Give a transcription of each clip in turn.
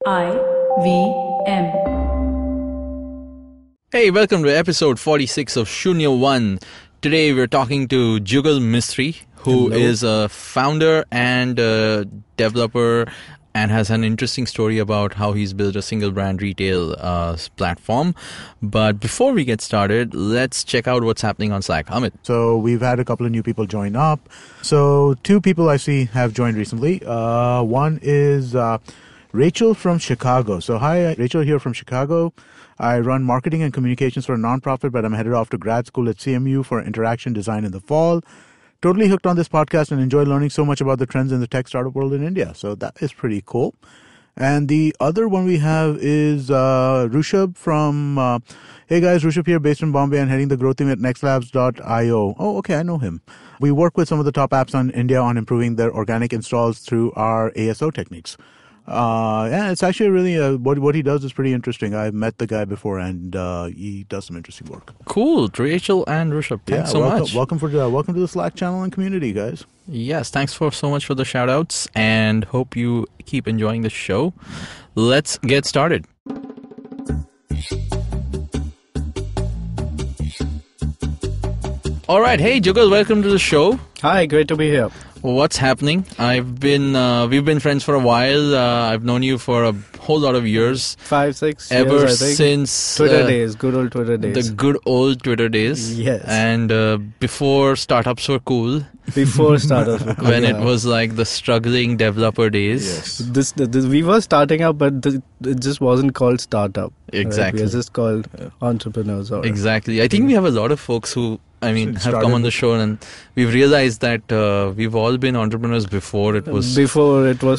I-V-M. Hey, welcome to episode 46 of Shunya 1. Today we're talking to Jugal Mistry, who is a founder and a developer and has an interesting story about how he's built a single brand retail platform. But before we get started, let's check out what's happening on Slack. Amit. So we've had a couple of new people join up. So two people I see have joined recently. One is Rachel from Chicago. So hi, Rachel here from Chicago. I run marketing and communications for a nonprofit, but I'm headed off to grad school at CMU for interaction design in the fall. Totally hooked on this podcast and enjoy learning so much about the trends in the tech startup world in India. So that is pretty cool. And the other one we have is Rushabh from, hey guys, Rushabh here based in Bombay and heading the growth team at nextlabs.io. Oh, okay, I know him. We work with some of the top apps in India on improving their organic installs through our ASO techniques. Yeah, it's actually really, what he does is pretty interesting. I've met the guy before and he does some interesting work. Cool. Rachel and Rushabh, thanks so much. Welcome to the Slack channel and community, guys. Yes, thanks so much for the shout outs and hope you keep enjoying the show. Let's get started. All right. Hey, Jugal, welcome to the show. Hi, great to be here. What's happening? We've been friends for a while. I've known you for a whole lot of years. 5-6 ever years, I think. Since Twitter days, good old Twitter days. The good old Twitter days. Yes. And before startups were cool. Before startups were cool. When it was like the struggling developer days. Yes. We were starting up, but it just wasn't called startup. Exactly. Right? We were just called entrepreneurs. Exactly. I think we have a lot of folks who have come on the show and we've realized that we've all been entrepreneurs before it was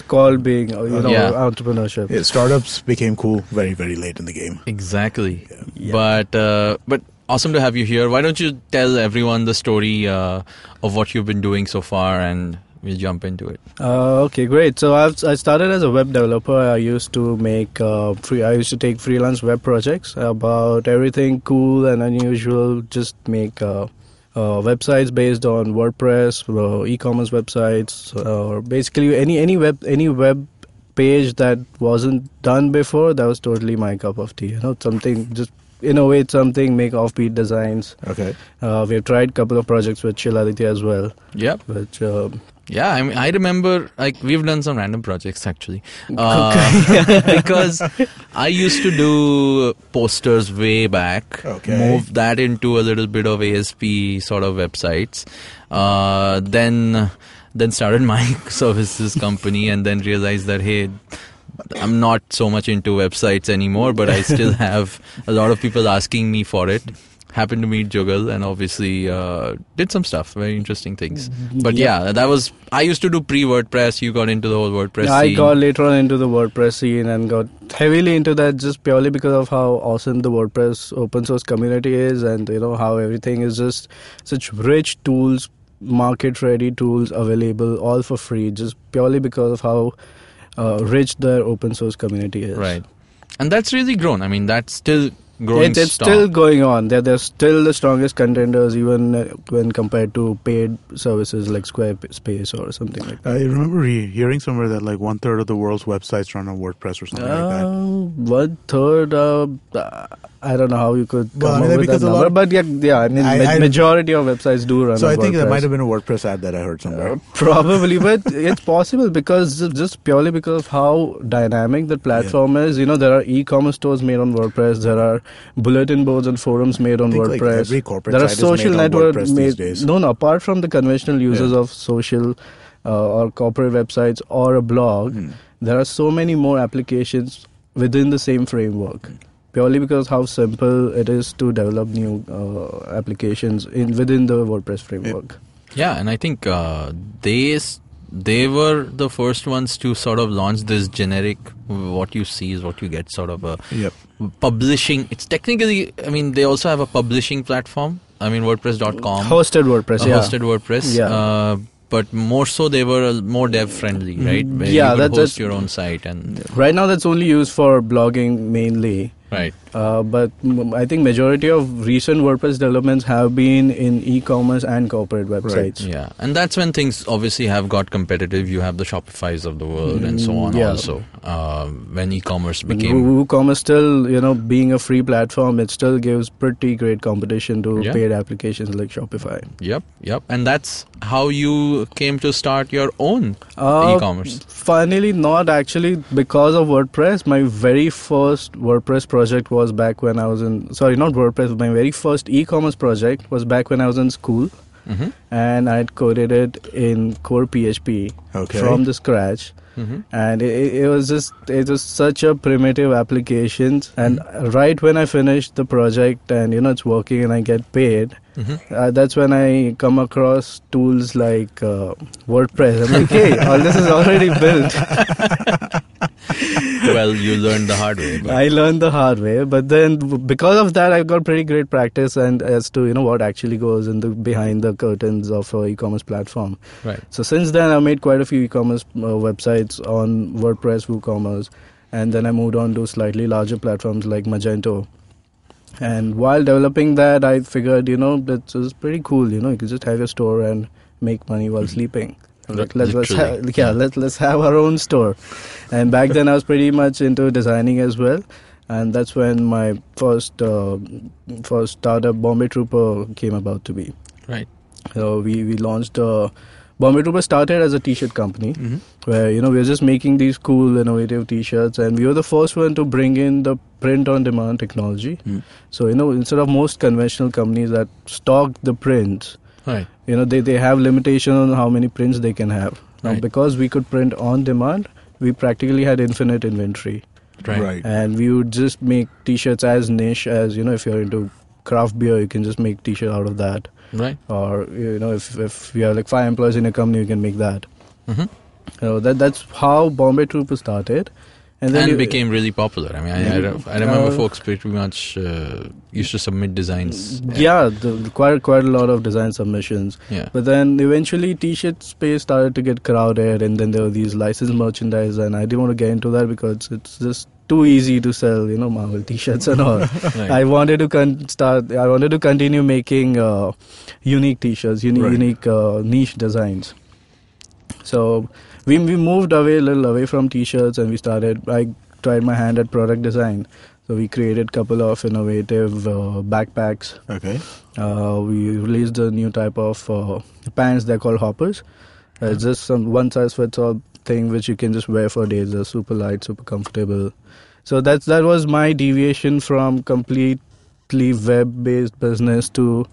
called being entrepreneurship. Yeah, startups became cool very, very late in the game. Exactly. Yeah. But awesome to have you here. Why don't you tell everyone the story of what you've been doing so far and we'll jump into it. Okay, great. So I started as a web developer. I used to take freelance web projects about everything cool and unusual. Just make websites based on WordPress, eCommerce websites, or basically any web page that wasn't done before. That was totally my cup of tea. Something just innovate something, make offbeat designs. Okay. We've tried a couple of projects with Shiladitya as well. Yep. Which, yeah, I remember we've done some random projects actually. Because I used to do posters way back. Okay. Moved that into a little bit of ASP sort of websites. Then started my services company and then realized that, hey, I'm not so much into websites anymore, but I still have a lot of people asking me for it. Happened to meet Jugal and obviously did some stuff, very interesting things. But I used to do pre-WordPress. You got into the whole WordPress scene. I got later on into the WordPress scene and got heavily into that just purely because of how awesome the WordPress open source community is and how everything is just such rich tools, market-ready tools available all for free just purely because of how rich their open source community is. Right. And that's really grown. I mean, that's still growing. It's still going on. They're still the strongest contenders even when compared to paid services like Squarespace or something like that. I remember hearing somewhere that like 1/3 of the world's websites run on WordPress or something like that. 1/3, I don't know how you could come up with that number, but majority of websites do run on WordPress. So I think that might have been a WordPress ad that I heard somewhere. Probably, but it's possible because just purely because of how dynamic the platform is. There are e-commerce stores made on WordPress. There are bulletin boards and forums made on WordPress. Like every corporate there are site social is made networks on WordPress these days. No, apart from the conventional users of social or corporate websites or a blog, there are so many more applications within the same framework. Purely because how simple it is to develop new applications within the WordPress framework. Yeah, and I think they were the first ones to sort of launch this generic what you see is what you get sort of a publishing. It's technically, they also have a publishing platform. WordPress.com. Hosted WordPress, Hosted WordPress. Yeah. But more so, they were more dev-friendly, right? Where you could host your own site. And right now, that's only used for blogging mainly. Right. But I think majority of recent WordPress developments have been in e-commerce and corporate websites. Right. Yeah, and that's when things obviously have got competitive. You have the Shopifys of the world and so on. Yeah. Also, when e-commerce became WooCommerce still, being a free platform, it still gives pretty great competition to paid applications like Shopify. Yep, and that's how you came to start your own e-commerce. Funnily, not actually because of WordPress. My very first WordPress project was back when I was not WordPress, my very first e-commerce project was back when I was in school. Mm-hmm. And I had coded it in core PHP from the scratch. Mm-hmm. And it was such a primitive application. And right when I finished the project and it's working and I get paid, that's when I come across tools like WordPress. I'm like, hey, all this is already built. Well, you learned the hard way. I learned the hard way, but then because of that, I've got pretty great practice and as to what actually goes behind the curtains of an e-commerce platform. Right. So since then, I've made quite a few e-commerce websites on WordPress, WooCommerce, and then I moved on to slightly larger platforms like Magento. And while developing that, I figured, that's pretty cool. You can just have your store and make money while sleeping. Let's have our own store. And back then I was pretty much into designing as well, and that's when my first startup Bombay Trooper came about to be. Right. So we launched Bombay Trooper started as a t-shirt company where we were just making these cool innovative t-shirts, and we were the first one to bring in the print on demand technology. So instead of most conventional companies that stock the prints, right. They have limitation on how many prints they can have. Now, because we could print on demand, we practically had infinite inventory. Right. And we would just make t-shirts as niche as, if you're into craft beer, you can just make t-shirt out of that. Right. Or, if you have like 5 employees in a company, you can make that. Mm-hmm. So that's how Bombay Trooper started. And then became really popular. I mean, I remember folks pretty much used to submit designs. Yeah, quite a lot of design submissions. Yeah. But then eventually t-shirt space started to get crowded, and then there were these licensed merchandise, and I didn't want to get into that because it's just too easy to sell, Marvel t-shirts and all. Right. I wanted to continue making unique t-shirts, unique niche designs. So we moved a little away from t-shirts, and I tried my hand at product design. So we created a couple of innovative backpacks. Okay. We released a new type of pants. They're called hoppers. It's just some one-size-fits-all thing which you can just wear for days. They're super light, super comfortable. So that was my deviation from completely web-based business to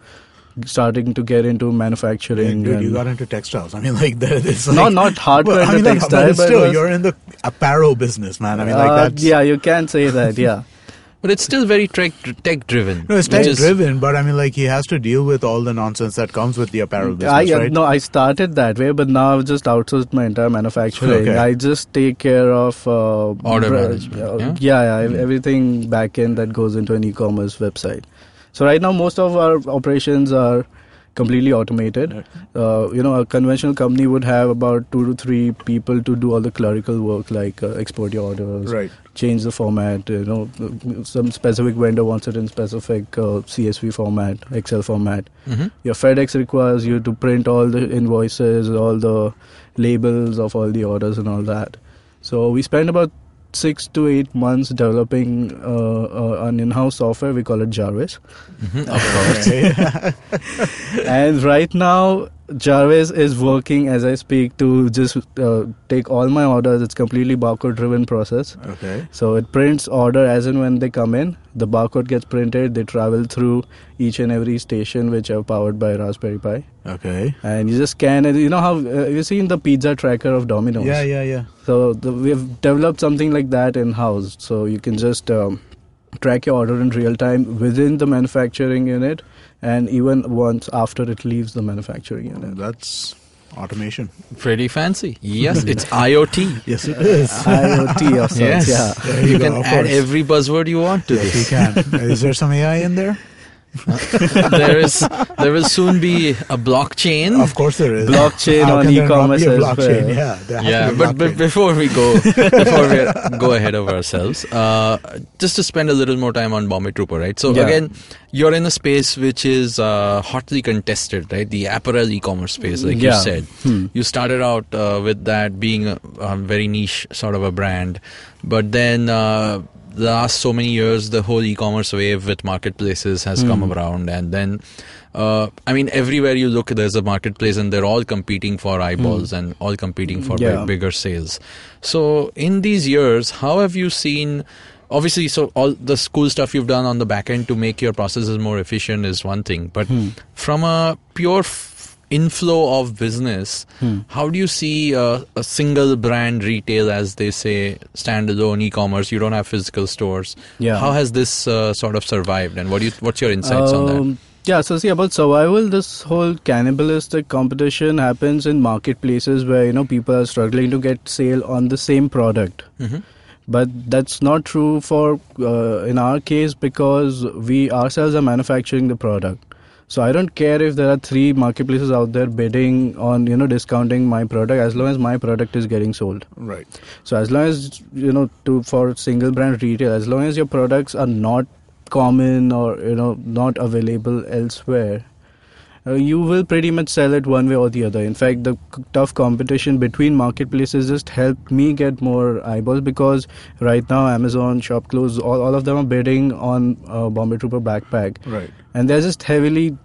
starting to get into manufacturing. Dude, you got into textiles. I mean, it's like... Not hardcore into textile, but still, you're in the apparel business, man. I mean, that's... Yeah, you can say that, yeah. But it's still very tech-driven. No, it's tech-driven, but I mean, he has to deal with all the nonsense that comes with the apparel business, right? No, I started that way, but now I've just outsourced my entire manufacturing. Okay. I just take care of... order management, everything back-end that goes into an e-commerce website. So right now, most of our operations are completely automated. A conventional company would have about 2 to 3 people to do all the clerical work, like export your orders, change the format. Some specific vendor wants it in specific CSV format, Excel format. Mm-hmm. Your FedEx requires you to print all the invoices, all the labels of all the orders and all that. So we spend about 6 to 8 months developing an in-house software. We call it Jarvis. Of course. And right now, Jarvis is working as I speak to just take all my orders. It's completely barcode-driven process. Okay. So it prints order as and when they come in. The barcode gets printed. They travel through each and every station which are powered by Raspberry Pi. Okay. And you just scan it. You know how you've seen the pizza tracker of Domino's? Yeah. So we've developed something like that in-house. So you can just track your order in real time within the manufacturing unit, and even once after it leaves the manufacturing unit. That's automation. Pretty fancy. Yes, it's IoT. Yes, it is. IoT of sorts, yes. yeah. You can add every buzzword you want to this. You can. Is there some AI in there? There will soon be a blockchain. Of course there is. Blockchain How on can there not e-commerce be a as blockchain? well. Yeah, there has Yeah, to be a but blockchain. before we go ahead of ourselves, just to spend a little more time on Bombay Trooper, right? So Yeah. again, you're in a space which is hotly contested, right? The apparel e-commerce space, like you Yeah. said. You started out with that being a very niche sort of a brand, but then the last so many years, the whole e-commerce wave with marketplaces has come around, and then everywhere you look, there's a marketplace, and they're all competing for eyeballs and all competing for Yeah. bigger sales. So in these years, how have you seen? Obviously, so all the cool stuff you've done on the back end to make your processes more efficient is one thing, but from a pure inflow of business, how do you see a single brand retail, as they say, standalone e-commerce? You don't have physical stores. Yeah. How has this sort of survived, and what's your insights on that? Yeah, so see, about survival, this whole cannibalistic competition happens in marketplaces where, people are struggling to get sale on the same product. But that's not true for in our case, because we ourselves are manufacturing the product. So I don't care if there are 3 marketplaces out there bidding on, discounting my product, as long as my product is getting sold. Right. So as long as, for single brand retail, as long as your products are not common or, not available elsewhere, you will pretty much sell it one way or the other. In fact, the tough competition between marketplaces just helped me get more eyeballs, because right now Amazon, ShopClose, all of them are bidding on Bombay Trooper backpack. Right. And they're just heavily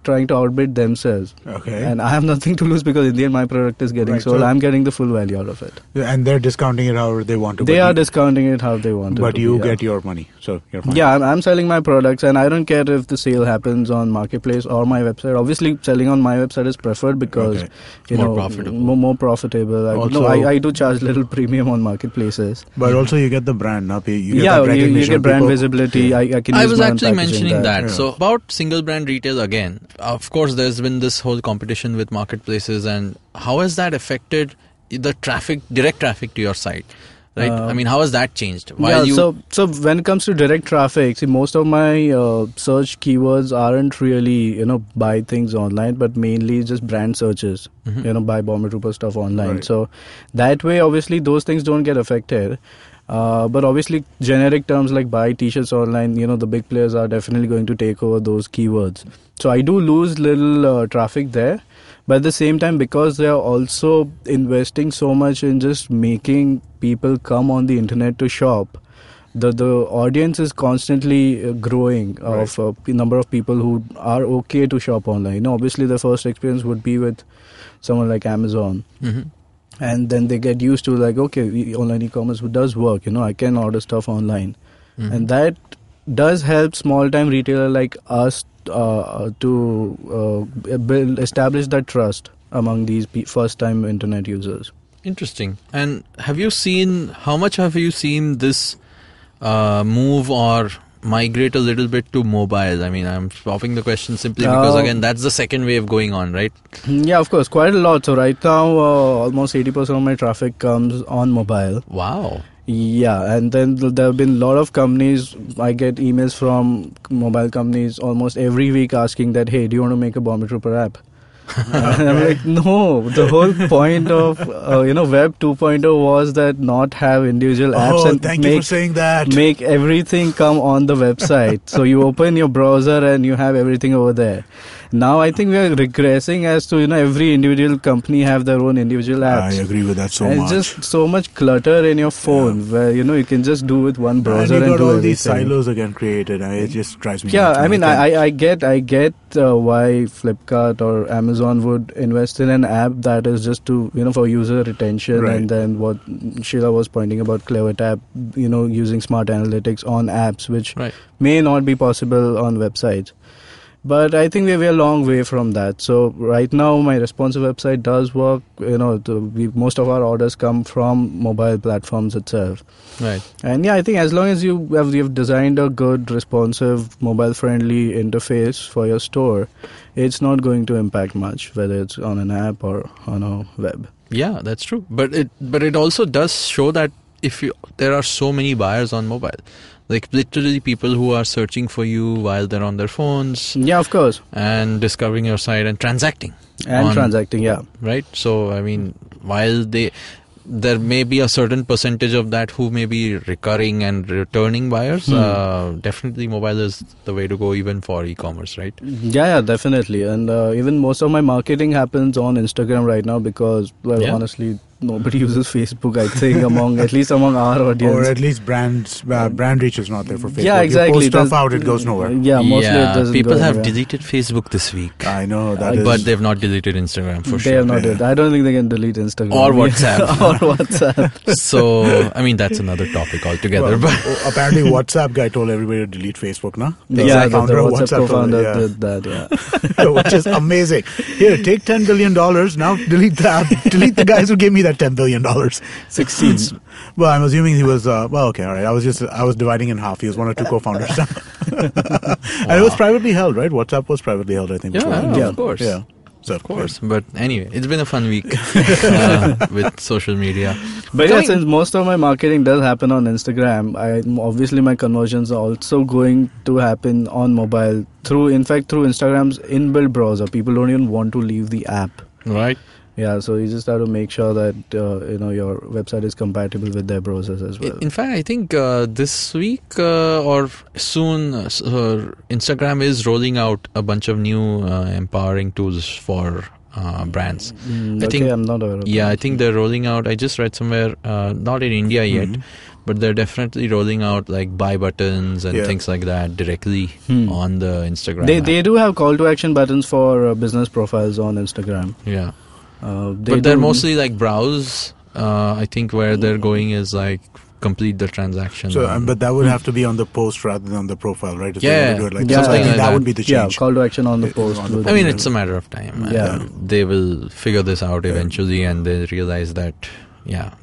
trying to outbid themselves. Okay. And I have nothing to lose, because in the end my product is getting Right, sold. so- I'm getting the full value out of it. And they're discounting it however they want to. They but are you- discounting it how they want it But to you be, yeah. get your money, so you're fine. Yeah, I'm selling my products, and I don't care if the sale happens on marketplace or my website. Obviously, selling on my website is preferred, because Okay. More profitable. more profitable. Also- I do charge little premium on marketplaces. But also you get the brand, no? You get Yeah, that you recognition. get brand People- visibility. Yeah. I can. I use was my own actually packaging mentioning that. Yeah. So about single brand retail again, of course, there's been this whole competition with marketplaces, and how has that affected the direct traffic to your site? Right? How has that changed? So when it comes to direct traffic, see, most of my search keywords aren't really, buy things online, but mainly just brand searches, buy Bombay Trooper stuff online. Right. So that way, obviously, those things don't get affected. But obviously, generic terms like buy t-shirts online, the big players are definitely going to take over those keywords. So I do lose little traffic there. But at the same time, because they are also investing so much in just making people come on the internet to shop, the audience is constantly growing of the number of people who are okay to shop online. Obviously, the first experience would be with someone like Amazon. And then they get used to okay, online e-commerce does work. I can order stuff online. And that does help small-time retailer like us to establish that trust among these first-time internet users. Interesting. And how much have you seen this move or migrate a little bit to mobile? I'm stopping the question simply because, again, that's the second wave going on, right? Yeah, of course, quite a lot. So right now, almost 80% of my traffic comes on mobile. Wow. Yeah, and then there have been a lot of companies. I get emails from mobile companies almost every week asking that, hey, do you want to make a Bombay Trooper app? And I'm like, no, the whole point of Web 2.0 was that not have individual apps and thank you for saying that. make everything come on the website. So you open your browser and you have everything over there. Now I think we are regressing as to every individual company have their own individual apps. I agree with that so and much. It's just so much clutter in your phone where you can just do with one browser and you and got do all everything. these silos again created. It just drives me Yeah, nuts. I get why Flipkart or Amazon would invest in an app that is just to for user retention, Right. and then what Sheila was pointing about Clever Tap, using smart analytics on apps, which Right. may not be possible on websites. But I think we're a long way from that. So right now, my responsive website does work. Most of our orders come from mobile platforms itself. Right. And yeah, I think as long as you've designed a good, responsive, mobile-friendly interface for your store, it's not going to impact much, whether it's on an app or on a web. Yeah, that's true. But it also does show that there are so many buyers on mobile. Like literally people who are searching for you while they're on their phones. Yeah, of course. And discovering your site and transacting. Yeah. Right? So, I mean, while there may be a certain percentage of that who may be recurring and returning buyers. Definitely mobile is the way to go even for e-commerce, right? Yeah, definitely. And even most of my marketing happens on Instagram right now because, honestly, nobody uses Facebook, I think, at least among our audience. Or at least brand reach is not there for Facebook. Yeah, exactly. You post stuff out, it goes nowhere. Yeah, mostly it doesn't people go have anywhere. deleted Facebook this week. I know, but they've not deleted Instagram for They sure. have not deleted. I don't think they can delete Instagram. Or WhatsApp. Or So, I mean, that's another topic altogether. Well, apparently WhatsApp guy told everybody to delete Facebook, no? The WhatsApp co-founder did that, Which is amazing. Here, take $10 billion, now delete the app. Delete the guys who gave me that $10 billion. 16. Well, I'm assuming he was, okay, all right. I was dividing in half. He was one or two co-founders. And it was privately held, right? WhatsApp was privately held, I think. Of course. Yeah. So, of course. But anyway, it's been a fun week with social media. But since most of my marketing does happen on Instagram, obviously my conversions are also going to happen on mobile through Instagram's inbuilt browser. People don't even want to leave the app. Right. Yeah, so you just have to make sure that your website is compatible with their browsers as well. In fact, I think this week or soon, Instagram is rolling out a bunch of new empowering tools for brands. I think I'm not aware of that. I think they're rolling out. I just read somewhere, not in India yet, but they're definitely rolling out like buy buttons and things like that directly on the Instagram. They do have call to action buttons for business profiles on Instagram. Yeah. But they're mostly like browse. I think where they're going is like complete the transaction. So, but that would have to be on the post rather than on the profile, right? If Yeah. they do it like Yeah, that. So I think like that that. would be the change. Yeah, call to action on the post. I mean, it's a matter of time. Yeah. They will figure this out eventually, and they realize that,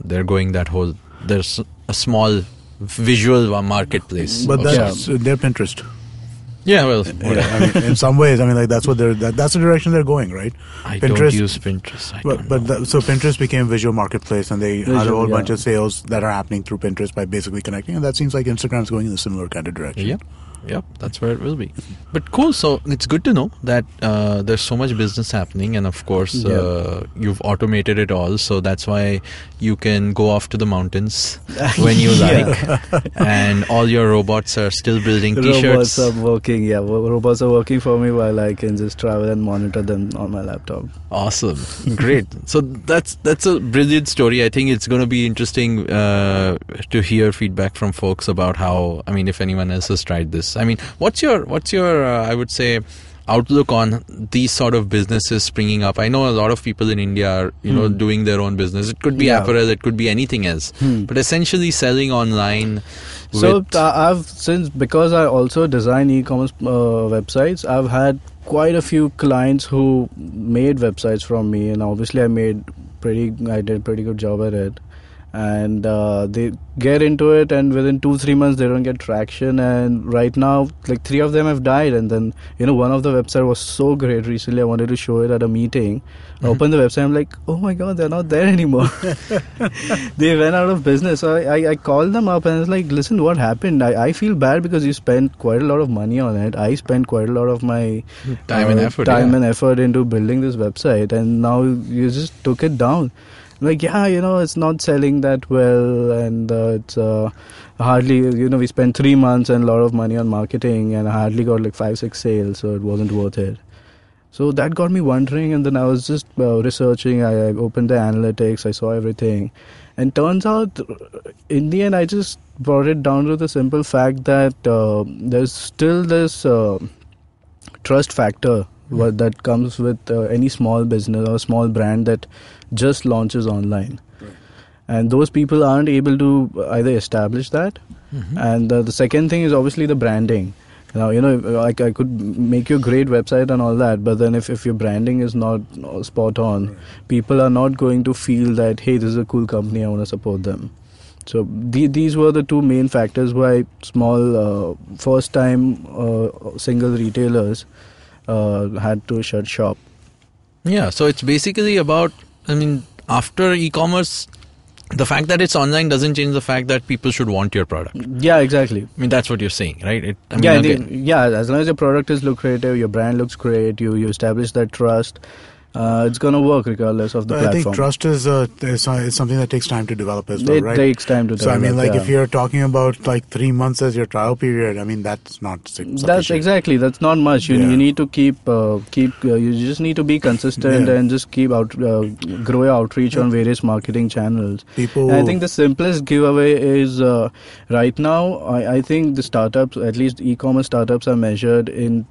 they're going that whole. There's a small visual marketplace. But that's their Pinterest. Yeah, well, I mean, in some ways, I mean, like that's what that's the direction they're going, right? I don't use Pinterest. So Pinterest became visual marketplace, and they had a whole bunch yeah. of sales that are happening through Pinterest by basically connecting, and that seems like Instagram's going in a similar kind of direction. Yep, that's where it will be. But cool, so it's good to know that there's so much business happening, and of course you've automated it all, so that's why you can go off to the mountains when you like, and all your robots are still building t-shirts. Robots are working, robots are working for me while I can just travel and monitor them on my laptop. Awesome, great. So that's a brilliant story. I think it's going to be interesting to hear feedback from folks about how, I mean, if anyone else has tried this. I mean, what's your I would say, outlook on these sort of businesses springing up? I know a lot of people in India are, doing their own business. It could be apparel, it could be anything else, but essentially selling online. So because I also design e-commerce websites, I've had quite a few clients who made websites from me, and obviously I did a pretty good job at it. And they get into it, and within 2-3 months they don't get traction, and right now like 3 of them have died. And then one of the website was so great recently, I wanted to show it at a meeting. I opened the website, I'm like, oh my god, they're not there anymore. They went out of business. So I called them up and I was like, listen, what happened? I feel bad because you spent quite a lot of money on it. I spent quite a lot of my time and effort into building this website, and now you just took it down. Like, it's not selling that well, and it's hardly, we spent 3 months and a lot of money on marketing, and I hardly got like 5-6 sales, so it wasn't worth it. So that got me wondering, and then I was just researching. I opened the analytics, I saw everything, and turns out in the end I just brought it down to the simple fact that there's still this trust factor that comes with any small business or small brand that just launches online. Right. And those people aren't able to either establish that, and the second thing is obviously the branding. Now, I could make you a great website and all that, but then if your branding is not spot on, people are not going to feel that, hey, this is a cool company, I want to support them. So these were the two main factors why small first-time single retailers had to shut shop. Yeah, so it's basically about, I mean, after e-commerce, the fact that it's online doesn't change the fact that people should want your product. Yeah, exactly. I mean, that's what you're saying, right? As long as your product is lucrative, your brand looks great, you establish that trust, it's going to work regardless of the platform. I think trust is something that takes time to develop as well, it right? It takes time to develop. So, I mean, if you're talking about 3 months as your trial period, I mean, that's not sufficient. That's not much. You need to keep you just need to be consistent and just keep grow your outreach on various marketing channels. And I think the simplest giveaway is right now, I think the startups, at least e-commerce startups, are measured in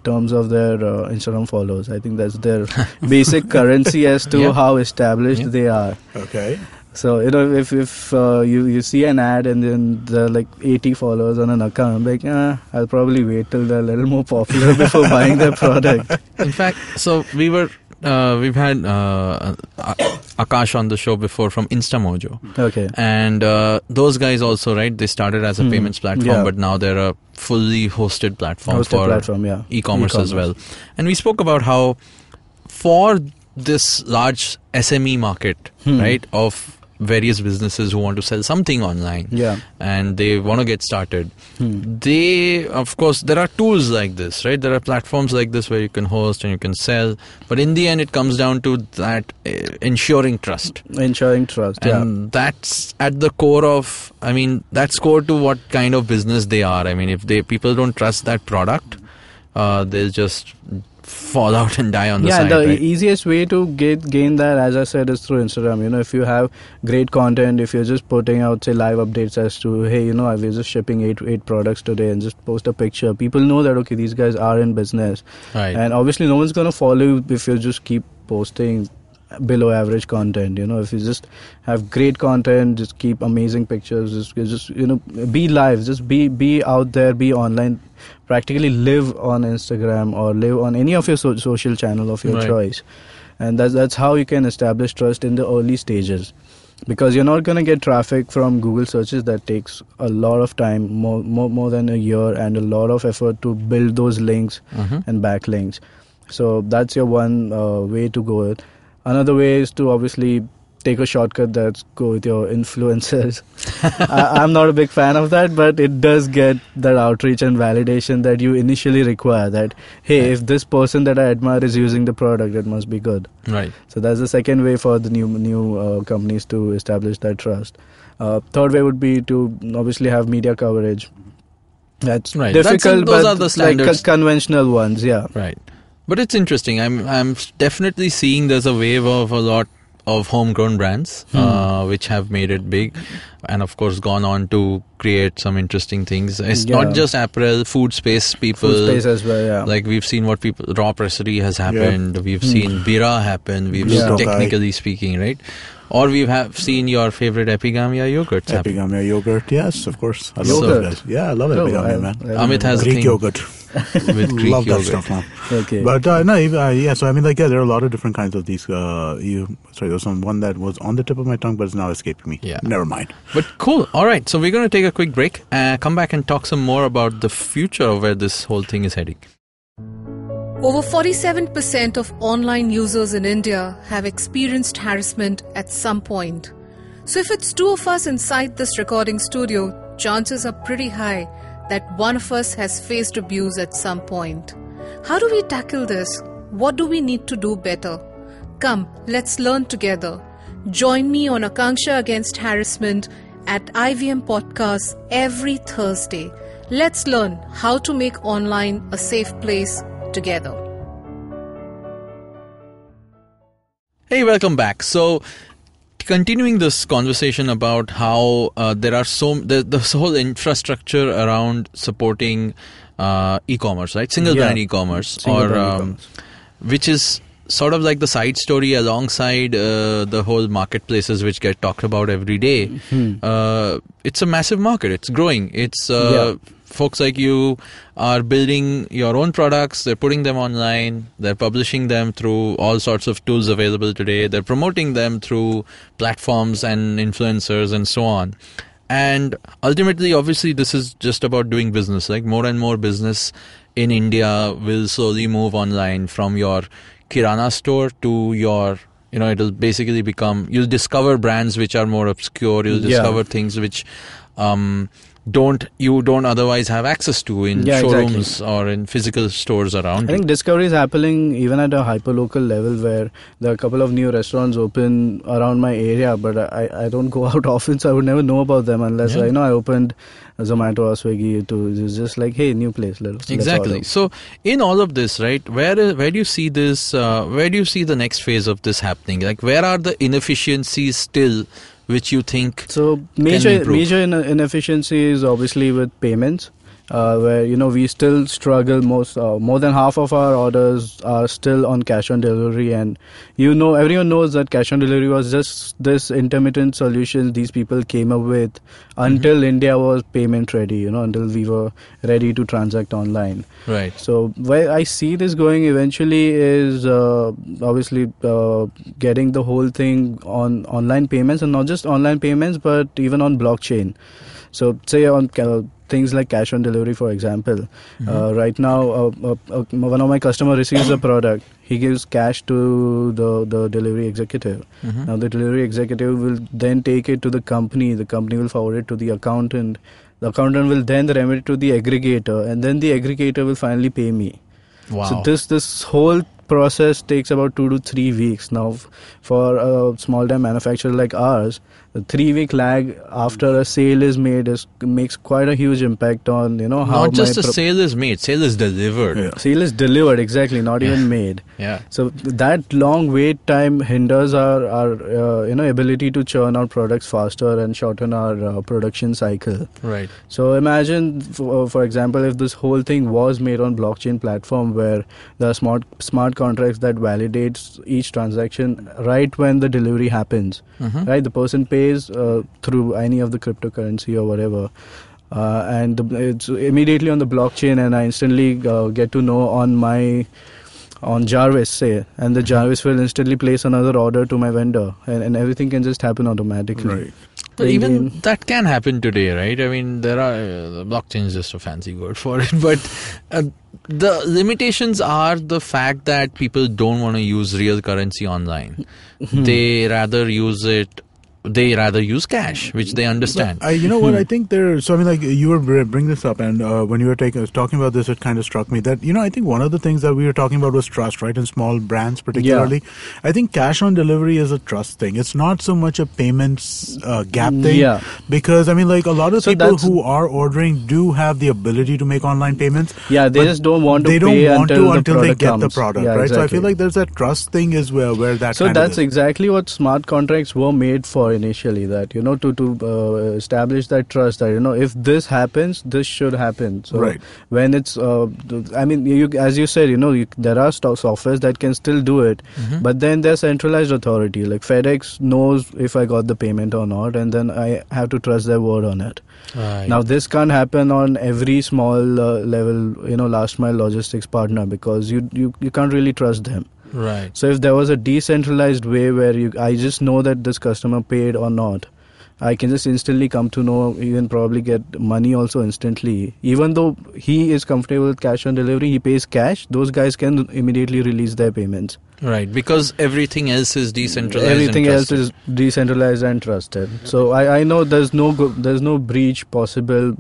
terms of their Instagram followers. I think that's their basic currency as to how established they are. Okay. So, if you see an ad and then there are 80 followers on an account, I'll probably wait till they're a little more popular before buying their product. In fact, so we've had Akash on the show before from InstaMojo. Okay. And those guys also, right, they started as a payments platform, but now they're a fully hosted platform e-commerce as well. And we spoke about how for this large SME market, right, of various businesses who want to sell something online and they want to get started, they, of course, there are tools like this, right? There are platforms like this where you can host and you can sell, but in the end it comes down to that ensuring trust. And that's at the core of, I mean, that's core to what kind of business they are. I mean, if people don't trust that product, they'll just fall out and die on the side. The easiest way to gain that, as I said, is through Instagram. If you have great content, if you're just putting out, say, live updates as to, hey, we're just shipping eight products today, and just post a picture, people know that, okay, these guys are in business. Right. And obviously no one's going to follow you if you just keep posting below average content. If you just have great content, just keep amazing pictures, just be live, just be out there, be online, practically live on Instagram or live on any of your social channel of your choice. And that's how you can establish trust in the early stages, because you're not going to get traffic from Google searches. That takes a lot of time, more than a year, and a lot of effort to build those links and backlinks. So that's your one way to go with. Another way is to obviously take a shortcut, that's go with your influencers. I'm not a big fan of that, but it does get that outreach and validation that you initially require, that, hey, if this person that I admire is using the product, it must be good. Right. So that's the second way for the new companies to establish that trust. Third way would be to obviously have media coverage. That's difficult, those are the standards. Conventional ones, Right. But it's interesting. I'm definitely seeing there's a wave of a lot of homegrown brands which have made it big, and of course gone on to create some interesting things. It's not just apparel, food space people. Food space as well, Like we've seen what Raw Pressery has happened. We've seen Bira happen. We've technically speaking, right? Or we have seen your favorite Epigamia yogurts. Epigamia yogurt, yes, of course. I love that. Yeah, I love Epigamia, man. Amit has Greek a thing yogurt. With Greek love yogurt. that stuff, man. Okay. But so I mean, there are a lot of different kinds of these. Sorry, there was one that was on the tip of my tongue, but it's now escaping me. Yeah. Never mind. But cool. All right. So we're going to take a quick break and come back and talk some more about the future of where this whole thing is heading. Over 47% of online users in India have experienced harassment at some point. So if it's two of us inside this recording studio, chances are pretty high that one of us has faced abuse at some point. How do we tackle this? What do we need to do better? Come, let's learn together. Join me on Akanksha Against Harassment at IVM Podcasts every Thursday. Let's learn how to make online a safe place together. Hey, welcome back. So, continuing this conversation about how there are the whole infrastructure around supporting e-commerce, right? Single brand e-commerce, which is sort of like the side story alongside the whole marketplaces which get talked about every day. It's a massive market. It's growing. It's folks like you are building your own products. They're putting them online. They're publishing them through all sorts of tools available today. They're promoting them through platforms and influencers and so on. And ultimately, obviously, this is just about doing business. Like more and more business in India will slowly move online from your Kirana store to your it'll basically become, you'll discover brands which are more obscure. You'll discover things which you don't otherwise have access to in showrooms or in physical stores around. I think discovery is happening even at a hyperlocal level, where there are a couple of new restaurants open around my area, but I don't go out often, so I would never know about them unless I opened Zomato or Swiggy. It's just like, hey, new place. Exactly. So in all of this, right, where do you see this? Where do you see the next phase of this happening? Like, where are the inefficiencies still, which you think major inefficiency is obviously with payments, where we still struggle. More than half of our orders are still on cash on delivery, and everyone knows that cash on delivery was just this intermittent solution these people came up with until India was payment ready, until we were ready to transact online. Right. So where I see this going eventually is obviously getting the whole thing on online payments, and not just online payments but even on blockchain. So say on things like cash on delivery, for example. Right now, one of my customers receives a product. He gives cash to the delivery executive. Now the delivery executive will then take it to the company. The company will forward it to the accountant. The accountant will then remit it to the aggregator, and then the aggregator will finally pay me. Wow. So this whole process takes about 2 to 3 weeks. Now, for a small time manufacturer like ours, the 3-week lag after a sale is made makes quite a huge impact on how not just a sale is made, sale is delivered. Sale is delivered, exactly, not even made. So that long wait time hinders our ability to churn our products faster and shorten our production cycle. Right. So imagine, for example, if this whole thing was made on blockchain platform, where there are smart contracts that validates each transaction right when the delivery happens. Right, the person pays through any of the cryptocurrency or whatever, and it's immediately on the blockchain, and I instantly get to know on Jarvis, say, and the Jarvis will instantly place another order to my vendor, and everything can just happen automatically. Right. But even that can happen today, right? I mean, there are the blockchain is just a fancy word for it, but the limitations are the fact that people don't want to use real currency online. They rather use cash, which they understand. You know what? I think you were bringing this up, and when you were talking about this, it kind of struck me that, I think one of the things that we were talking about was trust, right? In small brands particularly. I think cash on delivery is a trust thing. It's not so much a payments gap thing. Because, a lot of people who are ordering do have the ability to make online payments. They just don't want to pay until they get the comes. product, right? Exactly. So I feel like there's that trust thing is where that So that's exactly what smart contracts were made for initially, that to establish that trust, that if this happens, this should happen. So when it's as you said, there are softwares that can still do it, but then there's centralized authority, like FedEx knows if I got the payment or not, and then I have to trust their word on it. Right. Now this can't happen on every small level, last mile logistics partner, because you can't really trust them. Right. So if there was a decentralized way where I just know that this customer paid or not, I can just instantly come to know, even probably get money also instantly. Even though he is comfortable with cash on delivery, he pays cash, those guys can immediately release their payments. Right, because everything else is decentralized. Everything else is decentralized and trusted. So I know there's no breach possible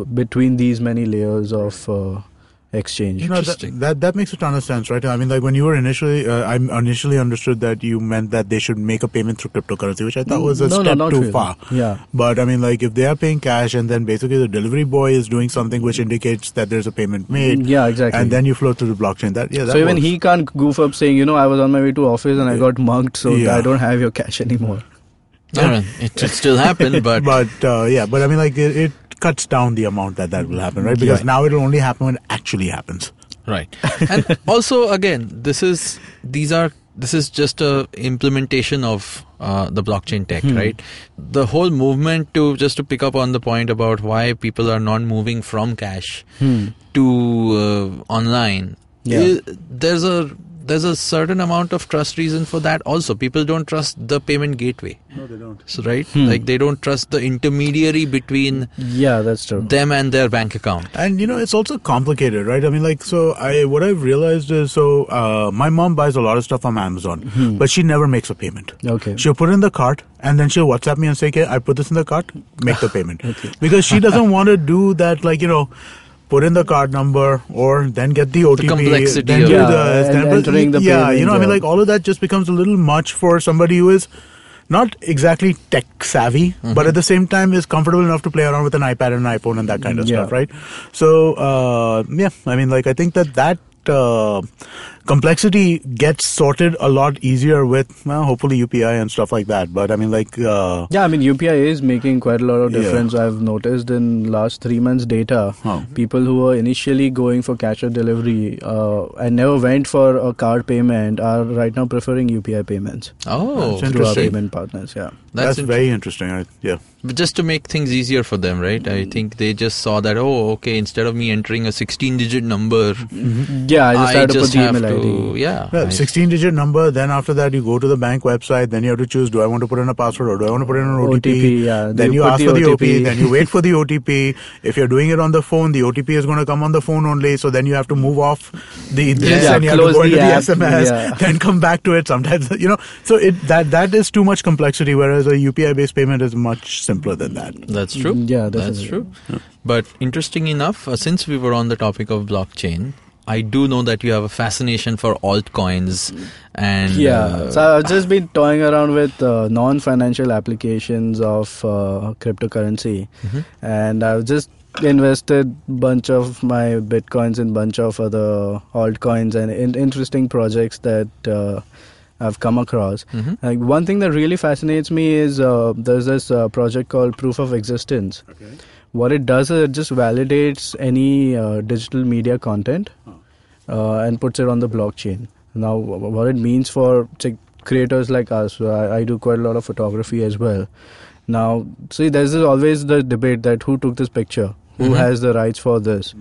between these many layers of exchange. That makes a ton of sense, right? When you were initially, I initially understood that you meant that they should make a payment through cryptocurrency, which I thought was a step too really. Far. Yeah. But if they are paying cash, and then basically the delivery boy is doing something which indicates that there's a payment made. Yeah, exactly. And then you flow through the blockchain. So even he can't goof up saying, I was on my way to office and I got mugged, so I don't have your cash anymore. It should still happen, but it cuts down the amount that will happen, right? Because now it'll only happen when it actually happens. Right. And also, again, this is just a implementation of the blockchain tech, right? The whole movement to pick up on the point about why people are not moving from cash to online. There's a there's a certain amount of trust reason for that also. People don't trust the payment gateway. No, they don't. So, right? Like they don't trust the intermediary between that's true. them and their bank account. And it's also complicated, right? I mean, like, what I've realized is, my mom buys a lot of stuff on Amazon, but she never makes a payment. Okay. She'll put it in the cart and then she'll WhatsApp me and say, okay, I put this in the cart, make the payment. Because she doesn't want to do that, like, put in the card number or then get the OTP. The complexity then of do entering the yeah, payment, I mean, like, all of that just becomes a little much for somebody who is not exactly tech savvy, but at the same time is comfortable enough to play around with an iPad and an iPhone and that kind of stuff, right? So, I mean, like, I think that complexity gets sorted a lot easier with, hopefully UPI and stuff like that. But I mean, like... I mean, UPI is making quite a lot of difference. I've noticed in last 3 months data, people who were initially going for cash or delivery and never went for a card payment are right now preferring UPI payments. Oh, that's through our interesting. payment partners, That's very interesting. But just to make things easier for them, right? I think they just saw that, instead of me entering a 16-digit number, I just had to put the have email ID. 16-digit number. Then after that, you go to the bank website. Then you have to choose: do I want to put in a password or do I want to put in an OTP? Then you ask for the OTP. Then you wait for the OTP. If you're doing it on the phone, the OTP is going to come on the phone only. So then you have to move off this and you have to go into the SMS. Then come back to it. Sometimes So that is too much complexity. Whereas a UPI-based payment is much simpler than that. That's true. That's true. Yeah. But interesting enough, since we were on the topic of blockchain, I do know that you have a fascination for altcoins and... so I've just been toying around with non-financial applications of cryptocurrency, and I've just invested bunch of my bitcoins in bunch of other altcoins and interesting projects that I've come across. Like, one thing that really fascinates me is there's this project called Proof of Existence. What it does is it just validates any digital media content and puts it on the blockchain. Now, what it means for creators like us, I do quite a lot of photography as well. Now, see, there's always the debate that who took this picture, who has the rights for this,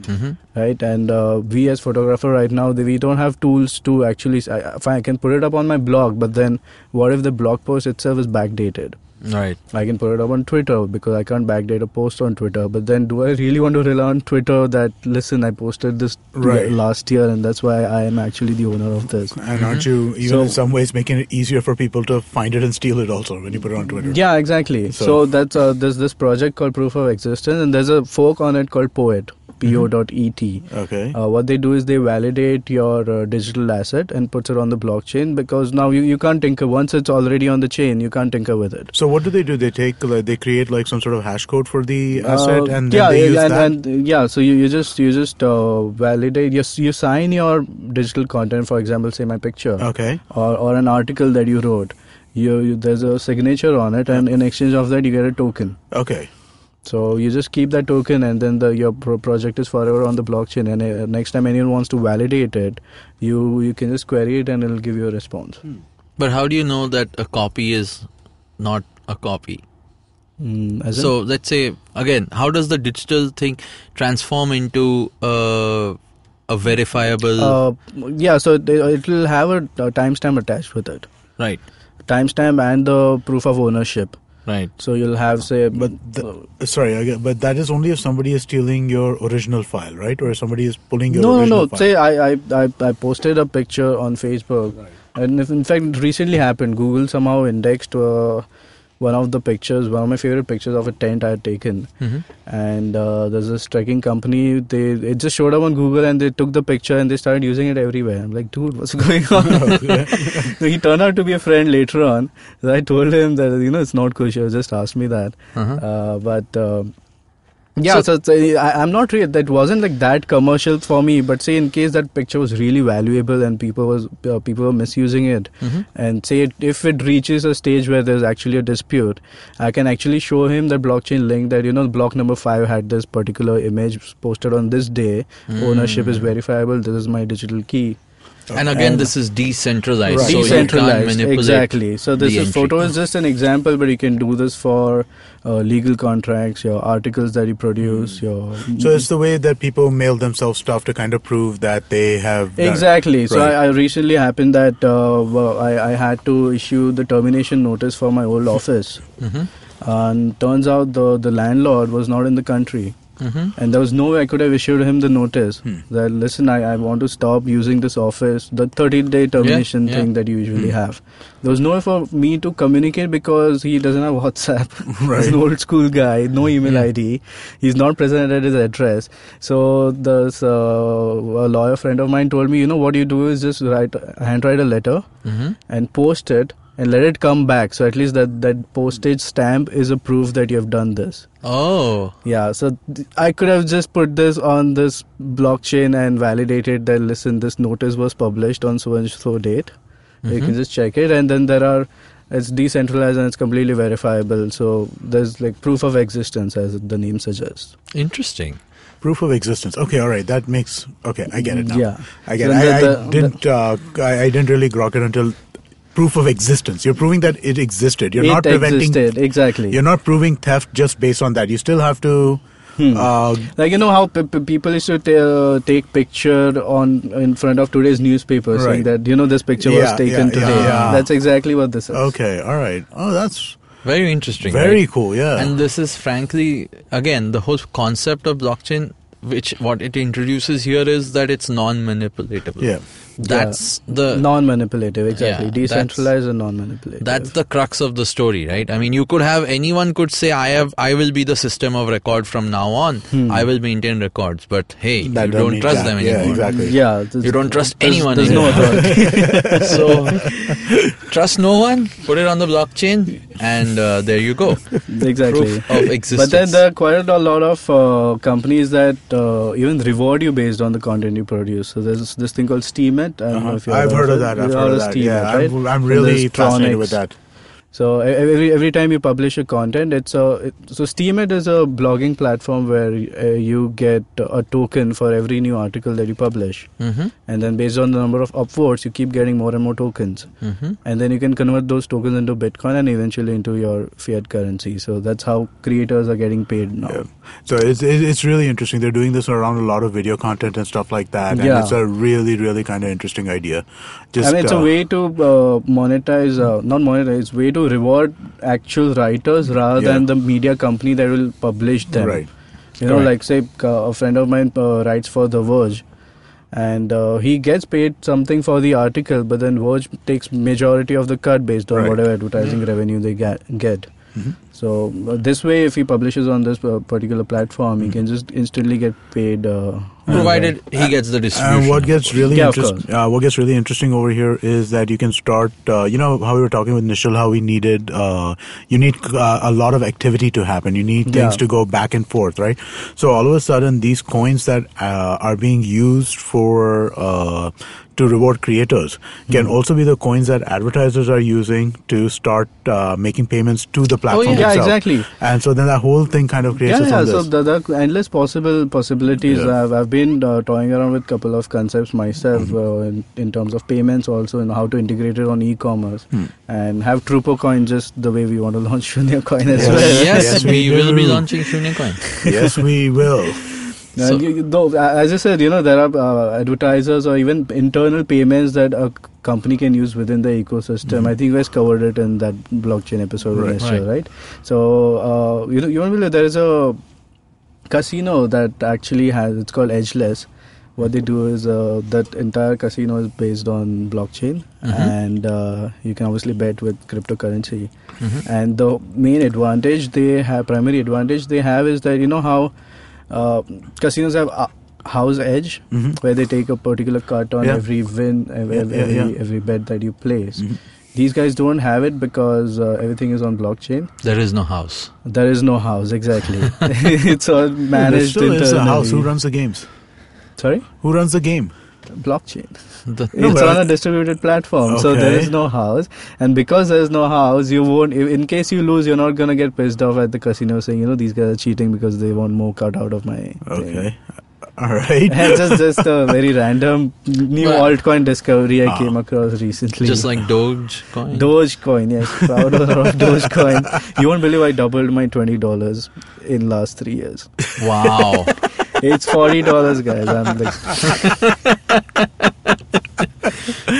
right? And we as photographer right now, we don't have tools to actually, I can put it up on my blog, but then what if the blog post itself is backdated? Right. I can put it up on Twitter because I can't backdate a post on Twitter. But then do I really want to rely on Twitter that, listen, I posted this last year and that's why I am actually the owner of this? And aren't you even in some ways making it easier for people to find it and steal it also when you put it on Twitter? Yeah, exactly. So that's there's this project called Proof of Existence and there's a fork on it called Poet. po.et. Okay. What they do is they validate your digital asset and puts it on the blockchain because now you can't tinker. Once it's already on the chain, you can't tinker with it. So what do? They they create like some sort of hash code for the asset and then they use that? So you just validate. You sign your digital content, for example, say my picture, or an article that you wrote. There's a signature on it, and in exchange of that, you get a token. Okay. So you just keep that token, and then your project is forever on the blockchain. And next time anyone wants to validate it, you can just query it, and it'll give you a response. But how do you know that a copy is not a copy? So let's say again, how does the digital thing transform into a verifiable? So it will have a timestamp attached with it. Right. Timestamp and the proof of ownership. Right. So you'll have, say... But that is only if somebody is stealing your original file, right? Or if somebody is pulling your original file. Say I posted a picture on Facebook. Right. And in fact, it recently happened. Google somehow indexed one of the pictures, one of my favorite pictures of a tent I had taken. And there's this trekking company, it just showed up on Google and they took the picture and they started using it everywhere. I'm like, dude, what's going on? So he turned out to be a friend later on. So I told him that, it's not cool. She just asked me that. I'm not really, that wasn't like that commercial for me, but say in case that picture was really valuable and people were misusing it, and say if it reaches a stage where there's actually a dispute, I can actually show him the blockchain link that, block number 5 had this particular image posted on this day, ownership is verifiable, this is my digital key. And again, this is decentralized. Right. So Decentralized, you can't manipulate exactly. So this the is entry. photo is just an example, but you can do this for legal contracts, your articles that you produce, your. So it's the way that people mail themselves stuff to kind of prove that they have done- Exactly. So Right. I recently happened that I had to issue the termination notice for my old office, and turns out the landlord was not in the country. And there was no way I could have issued him the notice that listen, I want to stop using this office, the 30-day termination thing that you usually have. There was no way for me to communicate because he doesn't have WhatsApp. He's an old school guy, no email ID. He's not present at his address. So this a lawyer friend of mine told me, you know what you do is just handwrite a letter and post it and let it come back. So at least that postage stamp is a proof that you have done this. Oh. Yeah, so I could have just put this on this blockchain and validated that, listen, this notice was published on so and so date. You can just check it, and then it's decentralized and it's completely verifiable. So there's like proof of existence, as the name suggests. Interesting. Proof of existence. Okay, all right. That makes... Okay, I get it now. Yeah. I get it. I didn't really grok it until... Proof of existence. You're proving that it existed. You're not preventing... Exactly. You're not proving theft just based on that. You still have to... like, you know how people used to take picture in front of today's newspaper saying that, you know, this picture was taken today. Yeah. That's exactly what this is. Okay, all right. Oh, that's... Very interesting. Very right? cool, yeah. And this is frankly, again, the whole concept of blockchain, what it introduces here is that it's non-manipulatable. Yeah. That's the non-manipulative, exactly. Yeah, Decentralized and non-manipulative. that's the crux of the story, right? I mean, you could have anyone could say, I will be the system of record from now on. I will maintain records, but hey, That you doesn't don't mean trust that. them Yeah, anymore. exactly. Yeah, You don't trust anyone There's no anymore. authority. So trust no one, put it on the blockchain, and there you go. Exactly. Proof of existence. But then there are quite a lot of companies that even reward you based on the content you produce. So there's this thing called Steemit. I don't know if I've heard of that. I've heard of that. Yeah, I'm really fascinated with that. So every time you publish a content, so Steemit is a blogging platform where you get a token for every new article that you publish, and then based on the number of upvotes, you keep getting more and more tokens, and then you can convert those tokens into Bitcoin and eventually into your fiat currency. So that's how creators are getting paid now. Yeah. So it's really interesting. They're doing this around a lot of video content and stuff like that, and it's a really, really kind of interesting idea. I mean, it's a way to monetize, not monetize, it's a way to reward actual writers rather than the media company that will publish them. Right. You know, like say a friend of mine writes for The Verge, and he gets paid something for the article, but then Verge takes majority of the cut based on whatever advertising revenue they get. So this way, if he publishes on this particular platform, he can just instantly get paid. Provided he gets the distribution. And what gets really of course. interesting over here is that you can start. You know how we were talking with Nishal, how we needed. You need a lot of activity to happen. You need things to go back and forth, right? So all of a sudden, these coins that are being used for to reward creators can also be the coins that advertisers are using to start making payments to the platform itself. Yeah, exactly. And so then that whole thing kind of creates So there are endless possibilities. I've been toying around with a couple of concepts myself in terms of payments also, and how to integrate it on e-commerce and have Trupo Coin just the way we want to launch Shunya Coin as well. Yes, we will be launching Shunya Coin. Yes, we will. So, as I said, you know, there are advertisers or even internal payments that a company can use within the ecosystem. I think we covered it in that blockchain episode right? So, you won't believe there is a casino that actually it's called Edgeless. What they do is that entire casino is based on blockchain, and you can obviously bet with cryptocurrency. And the main advantage primary advantage they have is that, you know how casinos have house edge, where they take a particular cut on every win, every bet that you place. These guys don't have it because everything is on blockchain. There is no house. There is no house, exactly. It's all managed internally. There still is a house. Who runs the games? Sorry? Who runs the game? Blockchain. It's on a distributed platform, so there is no house. And because there is no house, you won't. In case you lose, you're not gonna get pissed off at the casino saying, you know, these guys are cheating because they want more cut out of my thing. All right. just a very random new altcoin discovery I came across recently. Just like Dogecoin? Dogecoin, yes. Proud owner of Dogecoin. You won't believe I doubled my $20 in last 3 years. Wow. It's $40, guys. I'm like...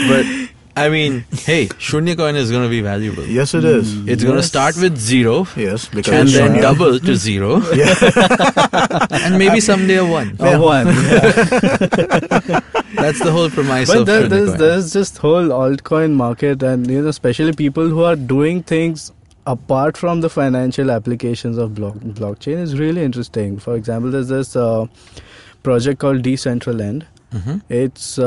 But... I mean, hey, Shunya coin is going to be valuable. Yes, it is. It's going to start with 0. Yes, because and then Shunya. double to 0. And maybe someday a 1. A 1. That's the whole premise but of Shunya coin. There's just whole altcoin market, and especially people who are doing things apart from the financial applications of blockchain is really interesting. For example, there's this project called Decentraland. Mm-hmm. It's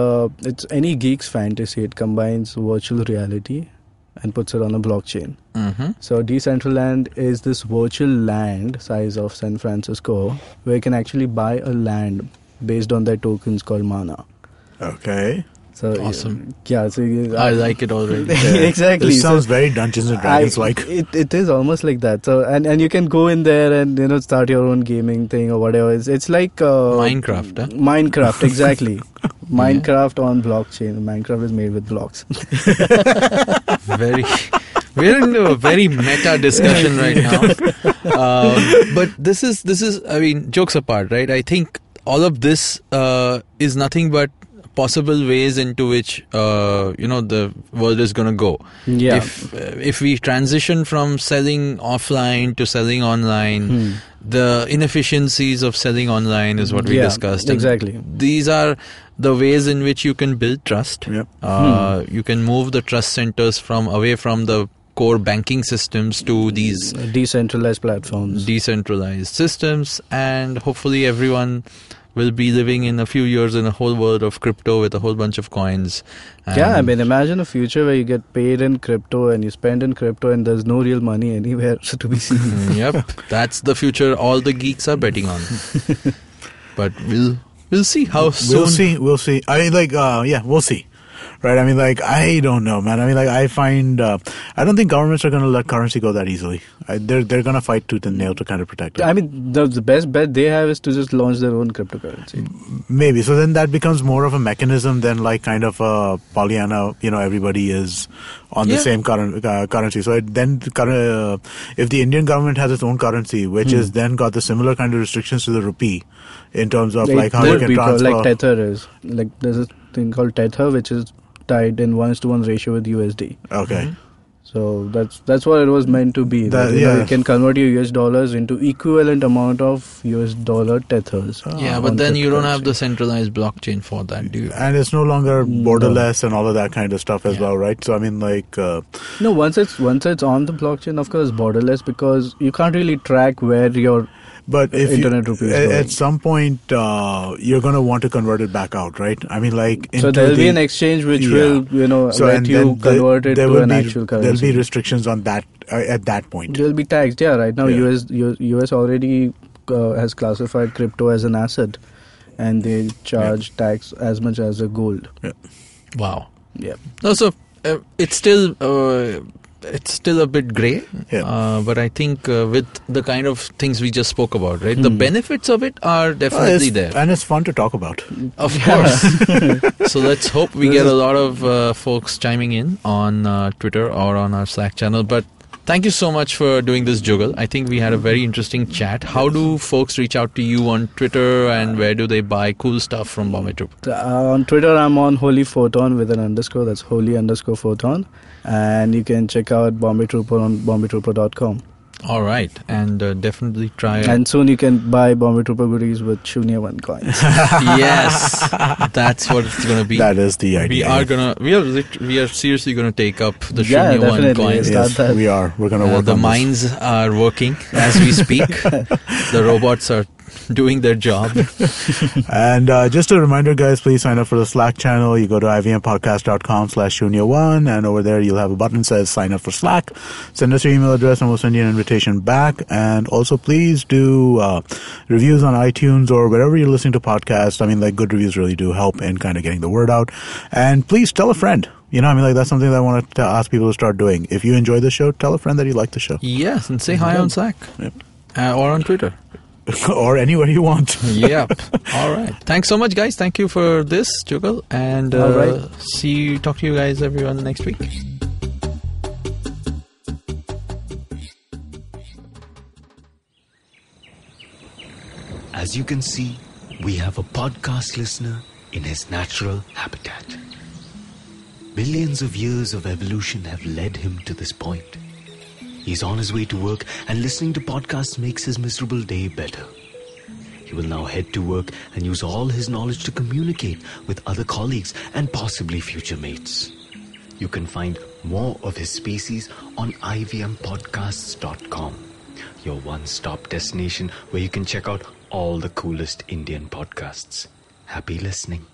any geek's fantasy. It combines virtual reality and puts it on a blockchain. Mm-hmm. So Decentraland is this virtual land size of San Francisco where you can actually buy a land based on their tokens called mana. Okay. So awesome. Yeah, so I like it already. Exactly. This sounds very Dungeons and Dragons like. It is almost like that. So and you can go in there and start your own gaming thing or whatever. It's like Minecraft. Huh? Minecraft, exactly. Minecraft on blockchain. Minecraft is made with blocks. We're into a very meta discussion right now. But this is. I mean, jokes apart, right? I think all of this is nothing but possible ways into which the world is going to go. Yeah. If we transition from selling offline to selling online, the inefficiencies of selling online is what we discussed. Exactly. And these are the ways in which you can build trust. Yep. You can move the trust centers away from the core banking systems to these decentralized platforms, decentralized systems, and hopefully everyone will be living in a few years in a whole world of crypto with a whole bunch of coins. Yeah, I mean, imagine a future where you get paid in crypto and you spend in crypto and there's no real money anywhere to be seen. Yep, that's the future all the geeks are betting on. But we'll see how soon. We'll see. I mean, we'll see. Right, I mean, I don't know, man. I mean, I find I don't think governments are going to let currency go that easily. They're going to fight tooth and nail to kind of protect it. I mean, the best bet they have is to just launch their own cryptocurrency. Maybe. So then that becomes more of a mechanism than kind of a Pollyanna. Everybody is on the same currency. So if the Indian government has its own currency, which is then got the similar kind of restrictions to the rupee in terms of how you can transfer. Like Tether is. Like there's a thing called Tether, which is tied in 1:1 ratio with USD. Okay. Mm-hmm. So that's what it was meant to be. You can convert your US dollars into equivalent amount of US dollar tethers. But then you don't have the centralized blockchain for that, do you? And it's no longer borderless and all of that kind of stuff as well, right? So I mean, no, once it's on the blockchain, of course, borderless, because you can't really track where your internet rupee is going. At some point you're going to want to convert it back out, right? I mean, so there'll be an exchange which will let you convert it to an actual currency. There'll be restrictions on that at that point. There'll be taxed. Right now US already has classified crypto as an asset, and they charge tax as much as a gold. Wow. Yeah. Also, it's still a bit grey, but I think with the kind of things we just spoke about, right? The benefits of it are definitely there. And it's fun to talk about. Of course. So let's hope we get a lot of folks chiming in on Twitter or on our Slack channel. But thank you so much for doing this, Jugal. I think we had a very interesting chat. How do folks reach out to you on Twitter, and where do they buy cool stuff from Bombay Trooper? On Twitter, I'm on Holy Photon with an underscore. That's holy_photon. And you can check out Bombay Trooper on BombayTrooper.com. All right, and definitely try. And soon you can buy Bombay Trooper goodies with Shunya 1 coins. Yes, that's what it's going to be. That is the idea. We are seriously going to take up the Shunya 1 coins. Yes, we are. We're going to work. The mines are working as we speak. The robots are doing their job. And just a reminder, guys, please sign up for the Slack channel. You go to ivmpodcast.com/Shunya1, and over there you'll have a button that says sign up for Slack. Send us your email address and we'll send you an invitation back. And also please do reviews on iTunes or wherever you're listening to podcasts. I mean, good reviews really do help in kind of getting the word out. And please tell a friend. That's something that I want to ask people to start doing. If you enjoy the show, tell a friend that you like the show. Yes, and say hi on Slack. Yep. Or on Twitter. or anywhere you want. Yep. All right. Thanks so much, guys. Thank you for this, Jugal. And All right. talk to you guys, everyone, next week. As you can see, we have a podcast listener in his natural habitat. Billions of years of evolution have led him to this point. He's on his way to work, and listening to podcasts makes his miserable day better. He will now head to work and use all his knowledge to communicate with other colleagues and possibly future mates. You can find more of his species on ivmpodcasts.com, your one-stop destination where you can check out all the coolest Indian podcasts. Happy listening.